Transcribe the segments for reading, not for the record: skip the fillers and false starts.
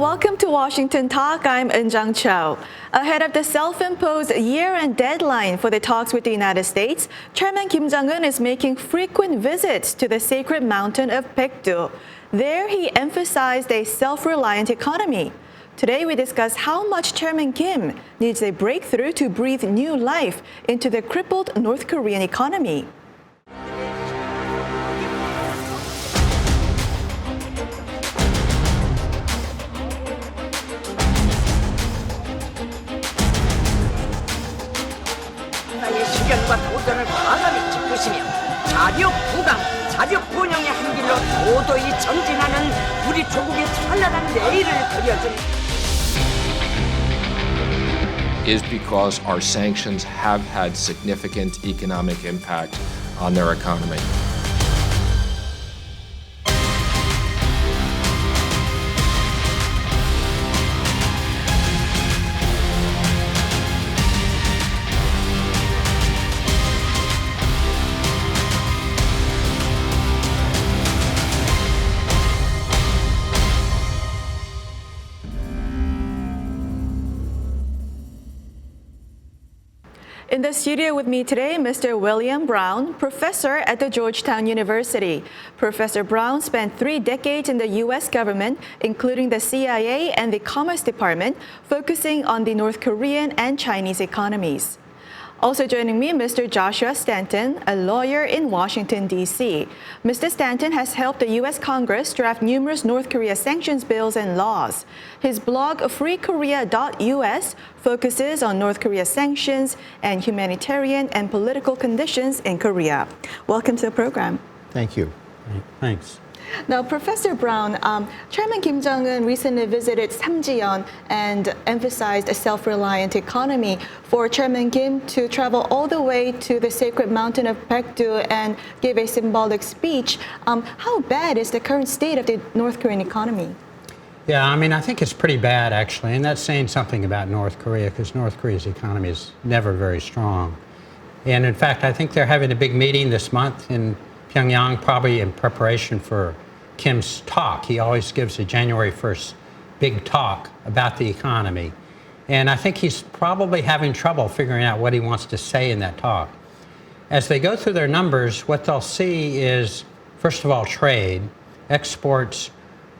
welcome to WashingtonTok. I'm Eunjung Cho. Ahead of the self-imposed year-end deadline for the talks with the United States, Chairman Kim Jong-un is making frequent visits to the sacred mountain of Baekdu. There, he emphasized a self-reliant economy. Today, we discuss how much Chairman Kim needs a breakthrough to breathe new life into the crippled North Korean economy. 실현과 도전을 과감히 짚으시며 자력 부강, 자력 번영의 한 길로 도도히 전진하는 우리 조국의 찬란한 내일을 그려준 is because our sanctions have had significant economic impact on their economy. In the studio with me today, Mr. William Brown, professor at the Georgetown University. Professor Brown spent 3 decades in the U.S. government, including the CIA and the Commerce Department, focusing on the North Korean and Chinese economies. Also joining me, Mr. Joshua Stanton, a lawyer in Washington, D.C. Mr. Stanton has helped the U.S. Congress draft numerous North Korea sanctions bills and laws. His blog, freekorea.us, focuses on North Korea sanctions and humanitarian and political conditions in Korea. Welcome to the program. Thank you. Thanks. Now, Professor Brown, Chairman Kim Jong-un recently visited Samjiyon and emphasized a self-reliant economy. For Chairman Kim to travel all the way to the sacred mountain of Baekdu and give a symbolic speech, how bad is the current state of the North Korean economy? Yeah, I think it's pretty bad, actually, and that's saying something about North Korea, because North Korea's economy is never very strong. And in fact, I think they're having a big meeting this month in Pyongyang, probably in preparation for Kim's talk. He always gives a January 1st big talk about the economy. And I think he's probably having trouble figuring out what he wants to say in that talk. As they go through their numbers, what they'll see is, first of all, trade, exports.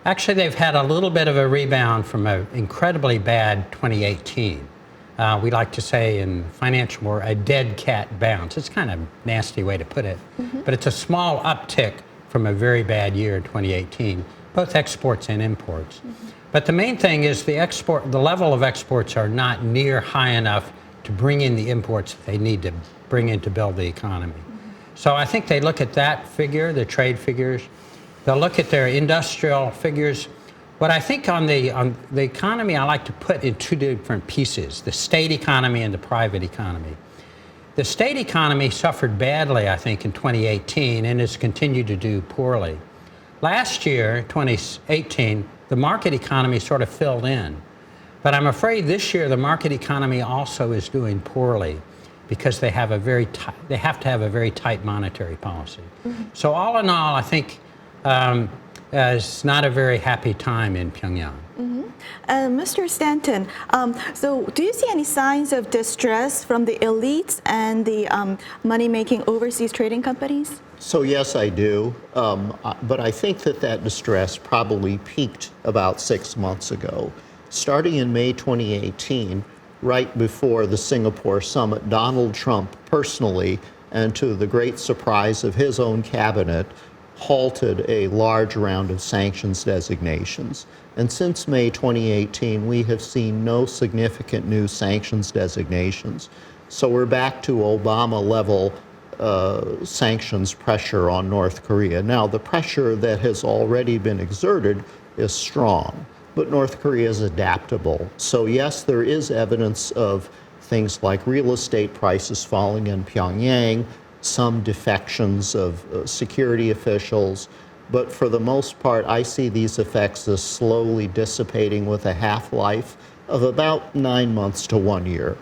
Actually, they've had a little bit of a rebound from an incredibly bad 2018. We like to say in financial world, a dead cat bounce. It's kind of a nasty way to put it, but it's a small uptick from a very bad year in 2018, both exports and imports. But the main thing is the level of exports are not near high enough to bring in the imports that they need to bring in to build the economy. So I think they look at that figure, the trade figures. They'll look at their industrial figures. What I think on the economy, I like to put in 2 different pieces, the state economy and the private economy. The state economy suffered badly, I think, in 2018 and has continued to do poorly. Last year, 2018, the market economy sort of filled in. But I'm afraid this year the market economy also is doing poorly because they have to have a very tight monetary policy. So all in all, I think it's not a very happy time in Pyongyang. Mr. Stanton, so do you see any signs of distress from the elites and the money-making overseas trading companies? So yes, I do. But I think that distress probably peaked about 6 months ago. Starting in May 2018, right before the Singapore summit, Donald Trump personally, and to the great surprise of his own cabinet, halted a large round of sanctions designations. And since May 2018, we have seen no significant new sanctions designations. So we're back to Obama-level sanctions pressure on North Korea. Now, the pressure that has already been exerted is strong, but North Korea is adaptable. So yes, there is evidence of things like real estate prices falling in Pyongyang, some defections of security officials, but for the most part, I see these effects as slowly dissipating with a half-life of about 9 months to 1 year.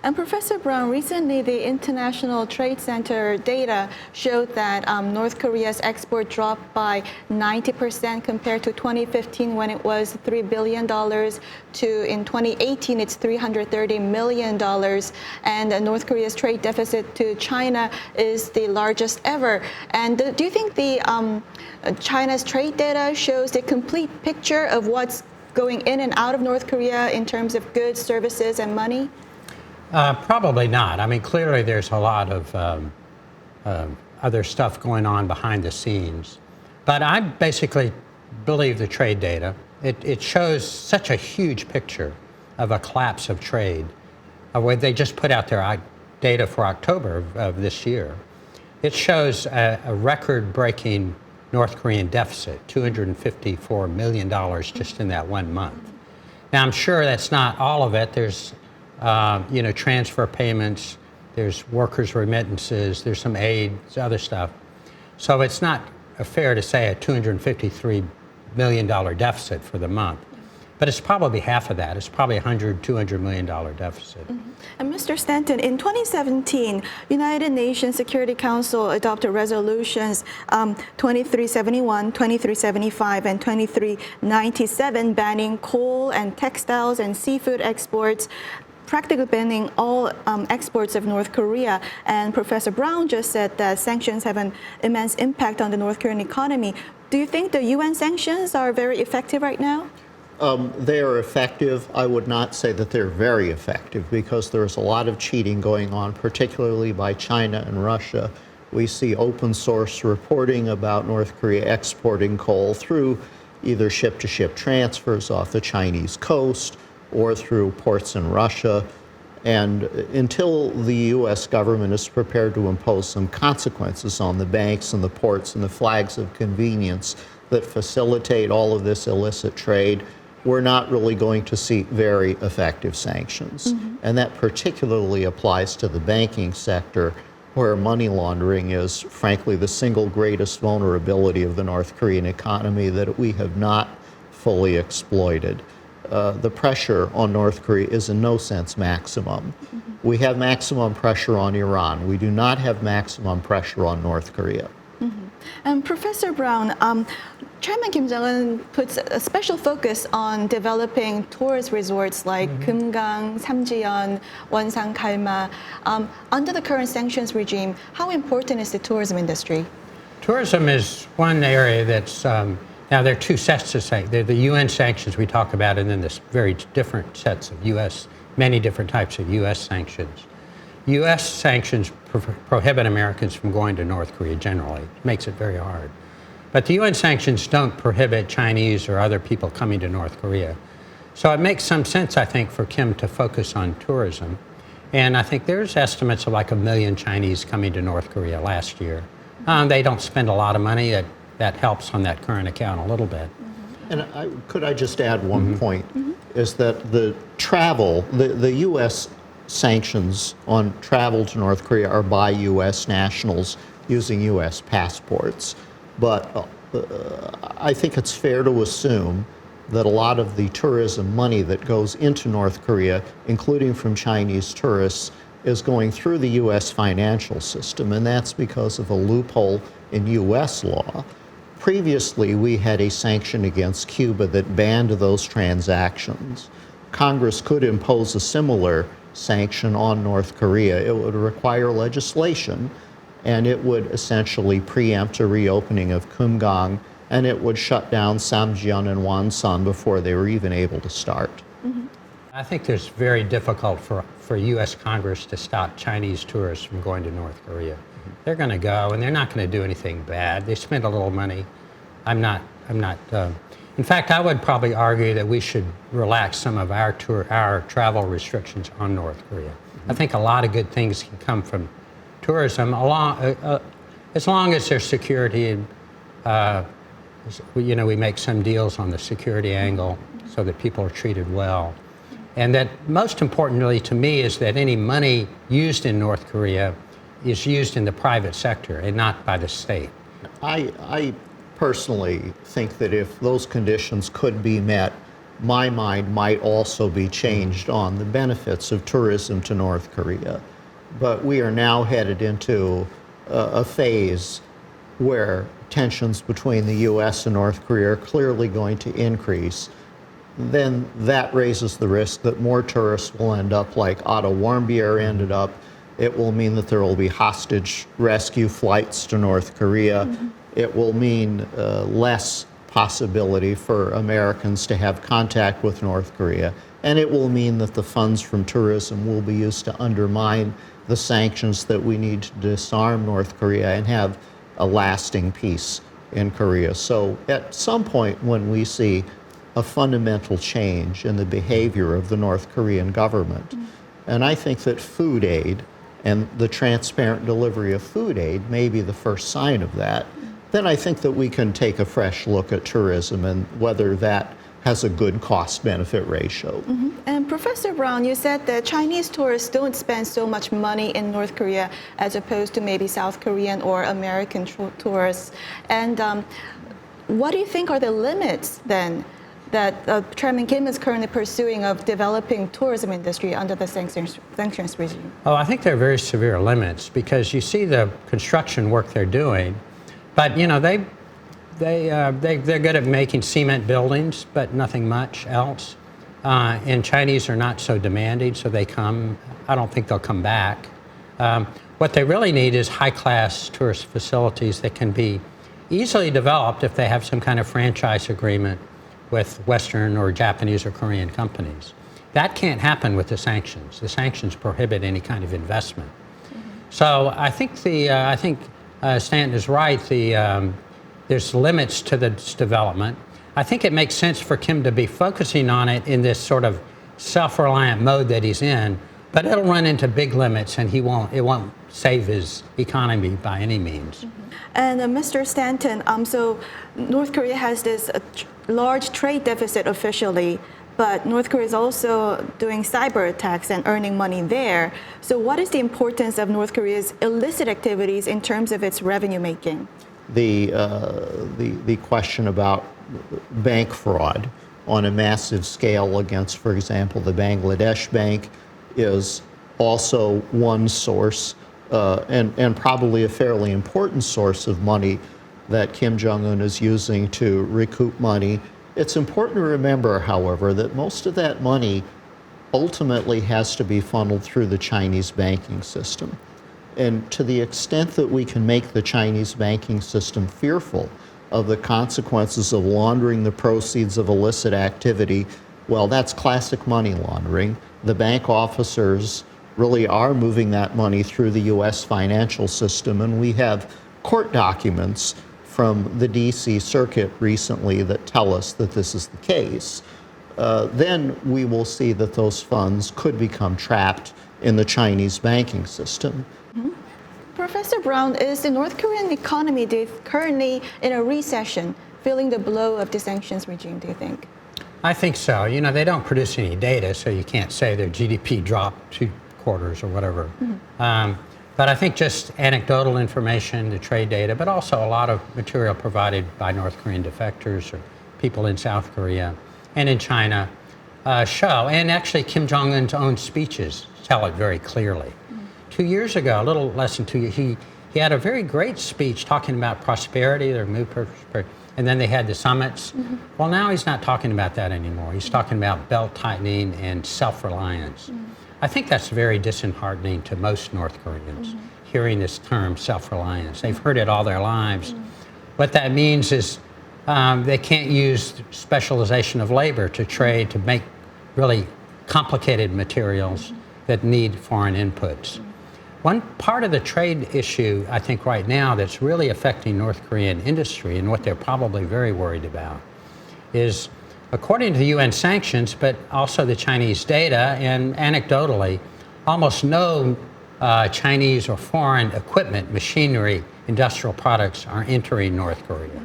And Professor Brown, recently the International Trade Center data showed that North Korea's export dropped by 90% compared to 2015 when it was $3 billion to in 2018 it's $330 million. And North Korea's trade deficit to China is the largest ever. And do you think the China's trade data shows the complete picture of what's going in and out of North Korea in terms of goods, services, and money? Probably not. I mean, clearly there's a lot of other stuff going on behind the scenes. But I basically believe the trade data. It shows such a huge picture of a collapse of trade. Where they just put out their data for October of this year. It shows a record-breaking North Korean deficit, $254 million just in that 1 month. Now, I'm sure that's not all of it. There's, transfer payments, there's workers' remittances, there's some aid, there's other stuff. So it's not fair to say a $253 million deficit for the month. But it's probably half of that. It's probably $200 million deficit. Mm-hmm. And Mr. Stanton, in 2017, United Nations Security Council adopted resolutions 2371, 2375, and 2397 banning coal and textiles and seafood exports, practically banning all exports of North Korea. And Professor Brown just said that sanctions have an immense impact on the North Korean economy. Do you think the UN sanctions are very effective right now? They are effective. I would not say that they're very effective because there's a lot of cheating going on, particularly by China and Russia. We see open source reporting about North Korea exporting coal through either ship-to-ship transfers off the Chinese coast or through ports in Russia. And until the U.S. government is prepared to impose some consequences on the banks and the ports and the flags of convenience that facilitate all of this illicit trade, we're not really going to see very effective sanctions. Mm-hmm. And that particularly applies to the banking sector, where money laundering is, frankly, the single greatest vulnerability of the North Korean economy that we have not fully exploited. The pressure on North Korea is in no sense maximum. Mm-hmm. We have maximum pressure on Iran. We do not have maximum pressure on North Korea. Mm-hmm. And Professor Brown, Chairman Kim Jong-un puts a special focus on developing tourist resorts like Kumgang, Samjiyon, Wonsang, Galma. Under the current sanctions regime, how important is the tourism industry? Tourism is one area that's, now there are two sets to say. There are the UN sanctions we talk about, and then there's very different sets of many different types of US sanctions. U.S. sanctions prohibit Americans from going to North Korea generally. It makes it very hard. But the UN sanctions don't prohibit Chinese or other people coming to North Korea. So it makes some sense, I think, for Kim to focus on tourism. And I think there's estimates of like 1 million Chinese coming to North Korea last year. They don't spend a lot of money. That helps on that current account a little bit. And could I just add one point, is that the travel, the U.S. sanctions on travel to North Korea are by U.S. nationals using U.S. passports. But I think it's fair to assume that a lot of the tourism money that goes into North Korea, including from Chinese tourists, is going through the U.S. financial system, and that's because of a loophole in U.S. law. Previously, we had a sanction against Cuba that banned those transactions. Congress could impose a similar sanction on North Korea. It would require legislation, and it would essentially preempt a reopening of Kumgang, and it would shut down Samjiyon and Wonsan before they were even able to start. Mm-hmm. I think it's very difficult for U.S. Congress to stop Chinese tourists from going to North Korea. They're going to go, and they're not going to do anything bad. They spend a little money. In fact, I would probably argue that we should relax some of our travel restrictions on North Korea. I think a lot of good things can come from tourism, as long as there's security. We make some deals on the security angle so that people are treated well. And that most importantly to me is that any money used in North Korea is used in the private sector and not by the state. I personally think that if those conditions could be met, my mind might also be changed on the benefits of tourism to North Korea. But we are now headed into a phase where tensions between the U.S. and North Korea are clearly going to increase. Then that raises the risk that more tourists will end up like Otto Warmbier ended up. It will mean that there will be hostage rescue flights to North Korea. It will mean less possibility for Americans to have contact with North Korea. And it will mean that the funds from tourism will be used to undermine the sanctions that we need to disarm North Korea and have a lasting peace in Korea. So at some point when we see a fundamental change in the behavior of the North Korean government, and I think that food aid and the transparent delivery of food aid may be the first sign of that, then I think that we can take a fresh look at tourism and whether that has a good cost-benefit ratio. And Professor Brown, you said that Chinese tourists don't spend so much money in North Korea as opposed to maybe South Korean or American tourists. And what do you think are the limits then that Chairman Kim is currently pursuing of developing tourism industry under the sanctions regime? Oh, I think there are very severe limits because you see the construction work they're doing, but you know they're good at making cement buildings, but nothing much else. And Chinese are not so demanding, so they come. I don't think they'll come back. What they really need is high-class tourist facilities that can be easily developed if they have some kind of franchise agreement with Western or Japanese or Korean companies. That can't happen with the sanctions. The sanctions prohibit any kind of investment. So I think Stanton is right. There's limits to this development. I think it makes sense for Kim to be focusing on it in this sort of self-reliant mode that he's in, but it'll run into big limits and it won't save his economy by any means. And Mr. Stanton, so North Korea has this large trade deficit officially, but North Korea is also doing cyber attacks and earning money there. So what is the importance of North Korea's illicit activities in terms of its revenue making? The question about bank fraud on a massive scale against, for example, the Bangladesh bank is also one source and probably a fairly important source of money that Kim Jong-un is using to recoup money. It's important to remember, however, that most of that money ultimately has to be funneled through the Chinese banking system. And to the extent that we can make the Chinese banking system fearful of the consequences of laundering the proceeds of illicit activity, well, that's classic money laundering. The bank officers really are moving that money through the U.S. financial system, and we have court documents from the D.C. Circuit recently that tell us that this is the case. Then we will see that those funds could become trapped in the Chinese banking system. Professor Brown, is the North Korean economy currently in a recession, feeling the blow of the sanctions regime, do you think? I think so. You know, they don't produce any data, so you can't say their GDP dropped 2 quarters or whatever. But I think just anecdotal information, the trade data, but also a lot of material provided by North Korean defectors or people in South Korea and in China show. And actually, Kim Jong-un's own speeches tell it very clearly. 2 years ago, a little less than 2 years, he had a very great speech talking about prosperity, their move prosperity, and then they had the summits. Well, now he's not talking about that anymore. He's talking about belt tightening and self-reliance. I think that's very disheartening to most North Koreans, hearing this term self-reliance. They've heard it all their lives. What that means is they can't use specialization of labor to trade, to make really complicated materials that need foreign inputs. One part of the trade issue, I think, right now that's really affecting North Korean industry and what they're probably very worried about is, according to the UN sanctions, but also the Chinese data, and anecdotally, almost no Chinese or foreign equipment, machinery, industrial products are entering North Korea.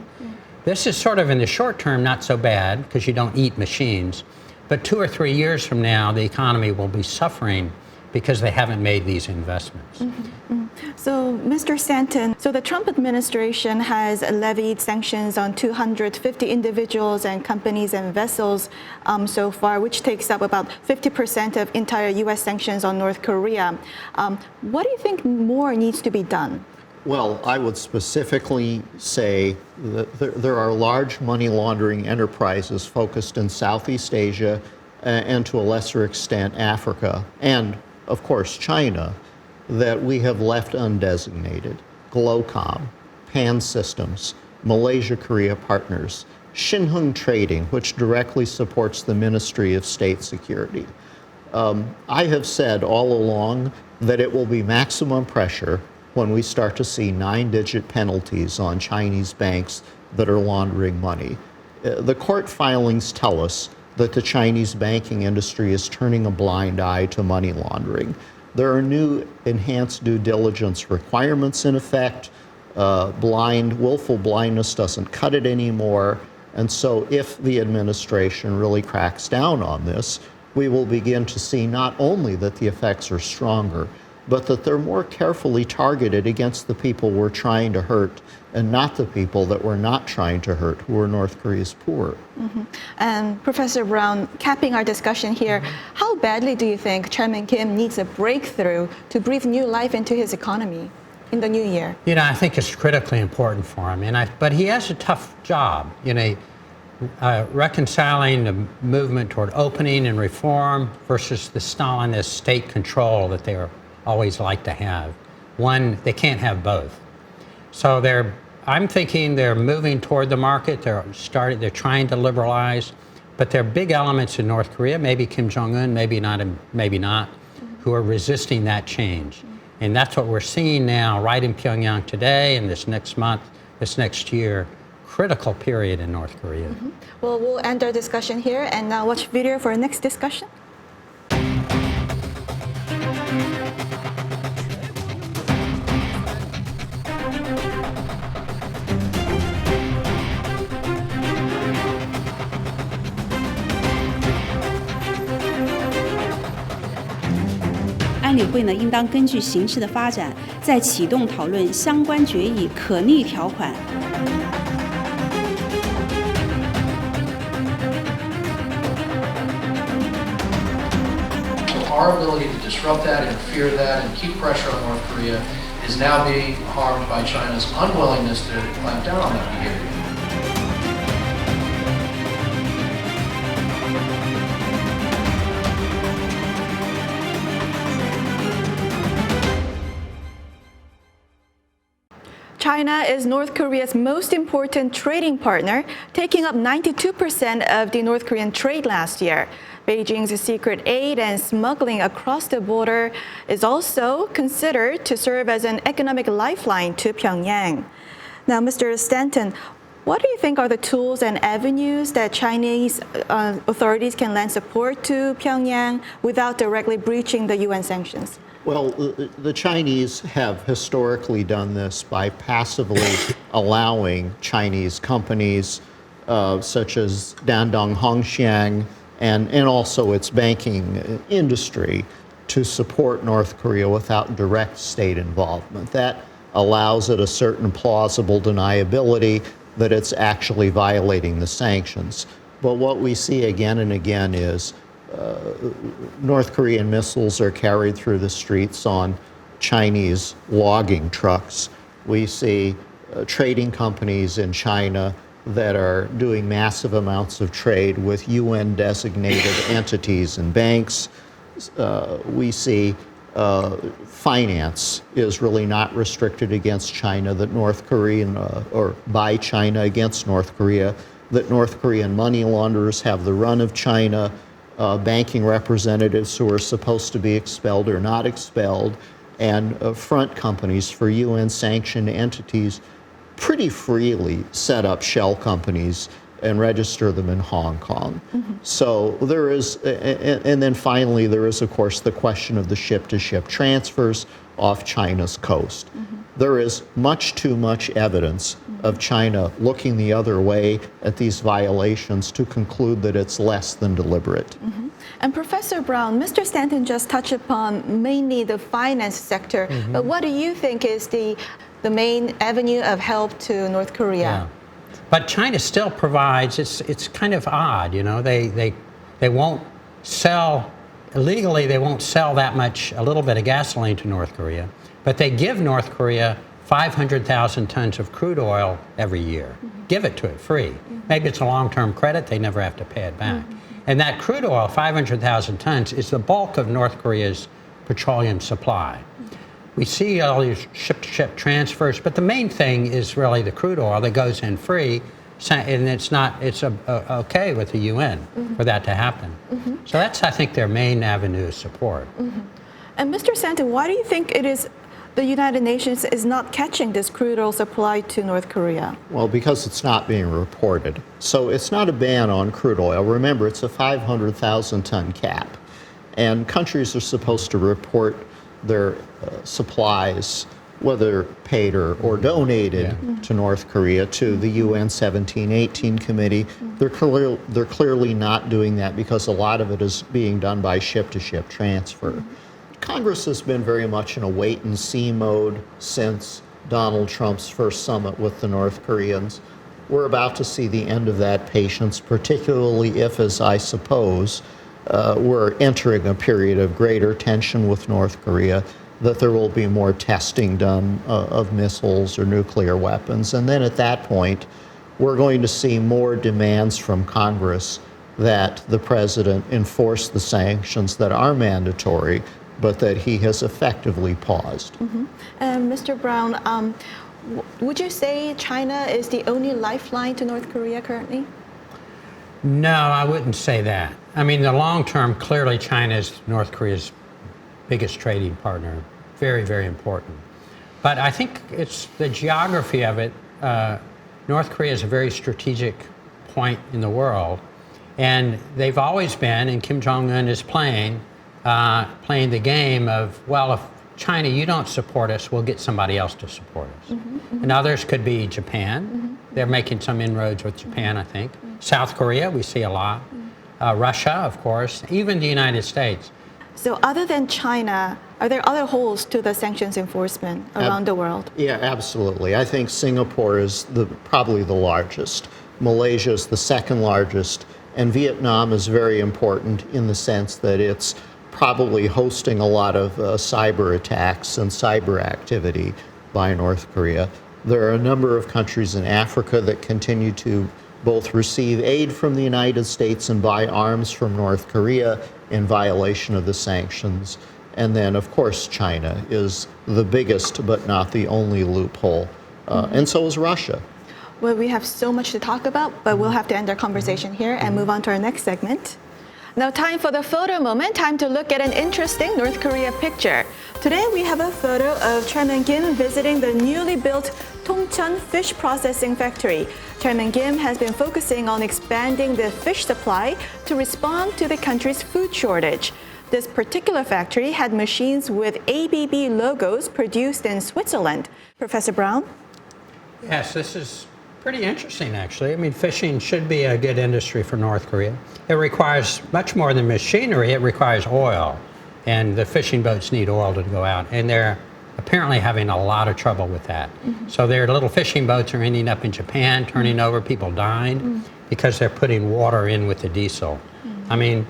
This is sort of in the short term not so bad because you don't eat machines, but 2 or 3 years from now, the economy will be suffering because they haven't made these investments. So, Mr. Stanton, so the Trump administration has levied sanctions on 250 individuals and companies and vessels so far, which takes up about 50% of entire U.S. sanctions on North Korea. What do you think more needs to be done? Well, I would specifically say that there are large money laundering enterprises focused in Southeast Asia and to a lesser extent Africa and, of course, China that we have left undesignated. Glocom, Pan Systems, Malaysia Korea Partners, Shinhung Trading, which directly supports the Ministry of State Security. I have said all along that it will be maximum pressure when we start to see 9-digit penalties on Chinese banks that are laundering money. The court filings tell us that the Chinese banking industry is turning a blind eye to money laundering. There are new enhanced due diligence requirements in effect. Willful blindness doesn't cut it anymore. And so if the administration really cracks down on this, we will begin to see not only that the effects are stronger, but that they're more carefully targeted against the people we're trying to hurt and not the people that we're not trying to hurt, who are North Korea's poor. And Professor Brown, capping our discussion here, how badly do you think Chairman Kim needs a breakthrough to breathe new life into his economy in the new year? You know, I think it's critically important for him, but he has a tough job. You know, reconciling the movement toward opening and reform versus the Stalinist state control that they always like to have. One, they can't have both. So I'm thinking they're moving toward the market. They're trying to liberalize, but there are big elements in North Korea, maybe Kim Jong-un, maybe not, who are resisting that change. And that's what we're seeing now right in Pyongyang today and this next month, this next year. Critical period in North Korea. Well, we'll end our discussion here and now watch video for our next discussion.安理会呢，应当根据形势的发展，再启动讨论相关决议可逆条款。Our ability to disrupt that, interfere that, and keep pressure on North Korea is now being harmed by China's unwillingness to clamp down on that behavior. China is North Korea's most important trading partner, taking up 92% of the North Korean trade last year. Beijing's secret aid and smuggling across the border is also considered to serve as an economic lifeline to Pyongyang. Now, Mr. Stanton, what do you think are the tools and avenues that Chinese authorities can lend support to Pyongyang without directly breaching the UN sanctions? Well, the Chinese have historically done this by passively allowing Chinese companies such as Dandong Hongxiang and also its banking industry to support North Korea without direct state involvement. That allows it a certain plausible deniability that it's actually violating the sanctions. But what we see again and again is North Korean missiles are carried through the streets on Chinese logging trucks. We see trading companies in China that are doing massive amounts of trade with UN-designated entities and banks. We see finance is really not restricted against China, that North Korean, or by China against North Korea, that North Korean money launderers have the run of China. Banking representatives who are supposed to be expelled are not expelled, and front companies for UN-sanctioned entities pretty freely set up shell companies and register them in Hong Kong. So there is, and then finally there is, of course, the question of the ship-to-ship transfers off China's coast. There is much too much evidence of China looking the other way at these violations to conclude that it's less than deliberate. And Professor Brown, Mr. Stanton just touched upon mainly the finance sector, but what do you think is the main avenue of help to North Korea? Yeah. But China still provides, it's kind of odd, you know, they won't sell, illegally they won't sell that much, a little bit of gasoline to North Korea, but they give North Korea 500,000 tons of crude oil every year. Give it to it free. Maybe it's a long-term credit, they never have to pay it back. And that crude oil, 500,000 tons, is the bulk of North Korea's petroleum supply. We see all these ship-to-ship transfers, but the main thing is really the crude oil that goes in free, and it's okay with the UN for that to happen. So that's, I think, their main avenue of support. And Mr. Stanton, why do you think it is the United Nations is not catching this crude oil supply to North Korea? Well, because it's not being reported. So it's not a ban on crude oil. Remember, it's a 500,000 ton cap. And countries are supposed to report their supplies, whether paid or donated to North Korea, to the UN 1718 committee. They're clearly not doing that because a lot of it is being done by ship-to-ship transfer. Congress has been very much in a wait-and-see mode since Donald Trump's first summit with the North Koreans. We're about to see the end of that patience, particularly if, as I suppose, we're entering a period of greater tension with North Korea, that there will be more testing done of missiles or nuclear weapons. And then at that point, we're going to see more demands from Congress that the president enforce the sanctions that are mandatory, but that he has effectively paused. And Mr. Brown, would you say China is the only lifeline to North Korea currently? No, I wouldn't say that. I mean, the long term, clearly China is North Korea's biggest trading partner. Very, very important. But I think it's the geography of it. North Korea is a very strategic point in the world. And they've always been, and Kim Jong-un is playing the game of, well, if China, you don't support us, we'll get somebody else to support us. And others could be Japan. They're making some inroads with Japan, I think. South Korea, we see a lot. Russia, of course, even the United States. So other than China, are there other holes to the sanctions enforcement around the world? Yeah, absolutely. I think Singapore is probably the largest. Malaysia is the second largest. And Vietnam is very important in the sense that it's probably hosting a lot of cyber attacks and cyber activity by North Korea. There are a number of countries in Africa that continue to both receive aid from the United States and buy arms from North Korea in violation of the sanctions. And then, of course, China is the biggest but not the only loophole. And so is Russia. Well, we have so much to talk about, but we'll have to end our conversation here and move on to our next segment. Now, time for the photo moment. Time to look at an interesting North Korea picture. Today, we have a photo of Chairman Kim visiting the newly built Tongcheon fish processing factory. Chairman Kim has been focusing on expanding the fish supply to respond to the country's food shortage. This particular factory had machines with ABB logos produced in Switzerland. Professor Brown? Yes, this is pretty interesting, actually. I mean, fishing should be a good industry for North Korea. It requires much more than machinery. It requires oil, and the fishing boats need oil to go out, and they're apparently having a lot of trouble with that. So their little fishing boats are ending up in Japan, turning over, people dying because they're putting water in with the diesel. I mean,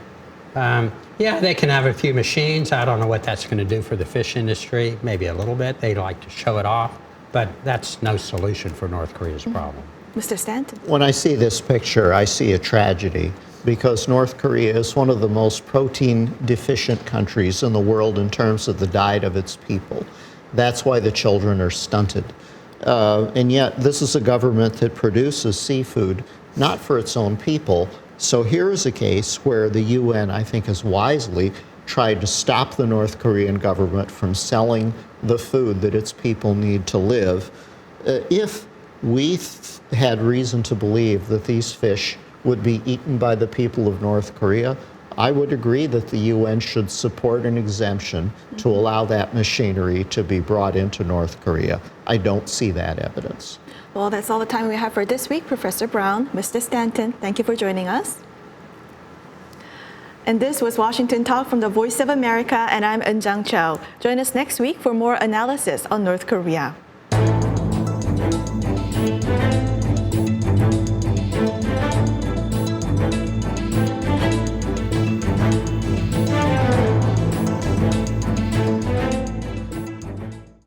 yeah, they can have a few machines. I don't know what that's going to do for the fish industry. Maybe a little bit. They like to show it off. But that's no solution for North Korea's problem. Mr. Stanton? When I see this picture, I see a tragedy because North Korea is one of the most protein deficient countries in the world in terms of the diet of its people. That's why the children are stunted. And yet, this is a government that produces seafood not for its own people. So here is a case where the UN, I think, has wisely tried to stop the North Korean government from selling the food that its people need to live. If we had reason to believe that these fish would be eaten by the people of North Korea, I would agree that the UN should support an exemption to allow that machinery to be brought into North Korea. I don't see that evidence. Well, that's all the time we have for this week. Professor Brown, Mr. Stanton, thank you for joining us. And this was Washington Talk from the Voice of America, and I'm Eunjang Cho. Join us next week for more analysis on North Korea.